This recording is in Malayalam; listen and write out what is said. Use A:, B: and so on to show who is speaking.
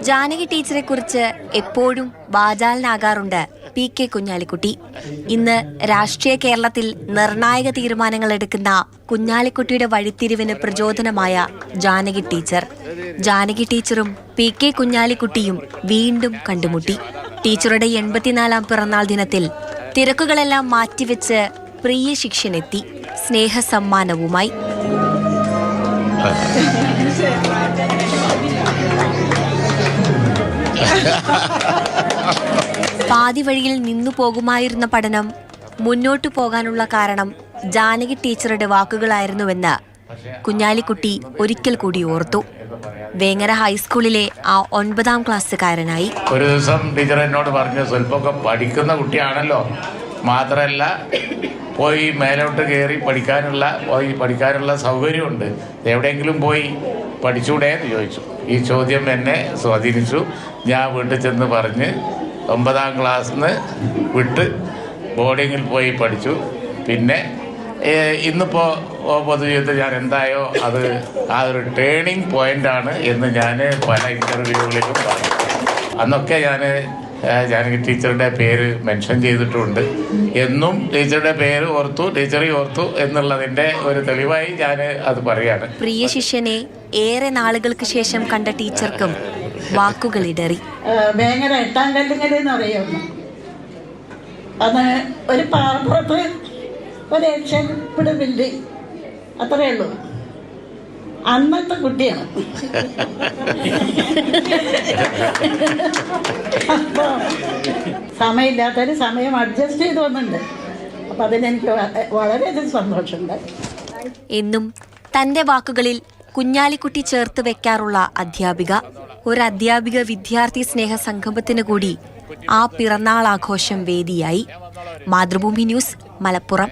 A: ജാനകി ടീച്ചറെ കുറിച്ച് എപ്പോഴും വാചാലനാകാറുണ്ട് പി.കെ. കുഞ്ഞാലിക്കുട്ടി. ഇന്ന് രാഷ്ട്രീയ കേരളത്തിൽ നിർണായക തീരുമാനങ്ങൾ എടുക്കുന്ന കുഞ്ഞാലിക്കുട്ടിയുടെ വഴിത്തിരിവിന് പ്രചോദനമായ ജാനകി ടീച്ചർ. ജാനകി ടീച്ചറും പി.കെ. കുഞ്ഞാലിക്കുട്ടിയും വീണ്ടും കണ്ടുമുട്ടി. ടീച്ചറുടെ 84-ാം പിറന്നാൾ ദിനത്തിൽ തിരക്കുകളെല്ലാം മാറ്റിവെച്ച് പ്രിയ ശിഷ്യനെത്തി സ്നേഹസമ്മാനവുമായി. പാതി വഴിയിൽ നിന്നു പോകുമായിരുന്ന പഠനം മുന്നോട്ടു പോകാനുള്ള കാരണം ജാനകി ടീച്ചറുടെ വാക്കുകളായിരുന്നുവെന്ന് കുഞ്ഞാലിക്കുട്ടി ഒരിക്കൽ കൂടി ഓർത്തു. വേങ്ങര ഹൈസ്കൂളിലെ ആ 9ാം ക്ലാസ്സുകാരനായി.
B: ഒരു ദിവസം ടീച്ചർ എന്നോട് പറഞ്ഞു, സ്വല്പമൊക്കെ പഠിക്കുന്ന കുട്ടിയാണല്ലോ, മാത്രമല്ല പോയി മേലോട്ട് കയറി പഠിക്കാനുള്ള സൗകര്യമുണ്ട്, എവിടെയെങ്കിലും പോയി പഠിച്ചൂടെ എന്ന് ചോദിച്ചു. ഈ ചോദ്യം എന്നെ സ്വാധീനിച്ചു. ഞാൻ വീട്ടിൽ ചെന്ന് പറഞ്ഞ് 9ാം ക്ലാസ്സിൽ നിന്ന് വിട്ട് ബോർഡിങ്ങിൽ പോയി പഠിച്ചു. പിന്നെ ഇന്നിപ്പോൾ പൊതുജീവിതത്തിൽ ഞാൻ എന്തായോ അത് ആ ഒരു ടേണിംഗ് പോയിൻ്റാണ് എന്ന് ഞാൻ പല ഇൻ്റർവ്യൂകളിലും പറഞ്ഞു. അന്നൊക്കെ ഞാൻ ജാനകി ടീച്ചറുടെ പേര് മെൻഷൻ ചെയ്തിട്ടുണ്ട്. എന്നും ടീച്ചറുടെ പേര് ഓർത്തു, ടീച്ചറെ ഓർത്തു എന്നുള്ളതിൻ്റെ ഒരു തെളിവായി ഞാൻ അത് പറയാണ്.
A: പ്രിയ ശിഷ്യനെ ഏറെ നാളുകൾക്ക് ശേഷം കണ്ട ടീച്ചർക്കും വാക്കുകളിടറി.
C: വേങ്ങര 8ാം കല്ലുങ്കൽ എന്ന് പറയുന്നു. അന്ന് ഒരു പാറപ്പുറത്ത് ഒരു ഏഷ്യൻപിട ബിൽഡിംഗ്, അത്രയേ ഉള്ളൂ. അന്നത്തെ കുട്ടിയാണ്. അപ്പോൾ സമയമില്ലാത്തൊരു സമയം അഡ്ജസ്റ്റ് ചെയ്ത് വന്നിട്ടുണ്ട്. അപ്പം അതിലെനിക്ക് വളരെയധികം സന്തോഷമുണ്ട്.
A: എന്നും തൻ്റെ വാക്കുകളിൽ കുഞ്ഞാലിക്കുട്ടി ചേർത്ത് വെക്കാറുള്ള അധ്യാപിക, ഒരു അധ്യാപിക വിദ്യാർത്ഥി സ്നേഹ സംഗമത്തിന് കൂടി ആ പിറന്നാൾ ആഘോഷം വേദിയായി. മാതൃഭൂമി ന്യൂസ്, മലപ്പുറം.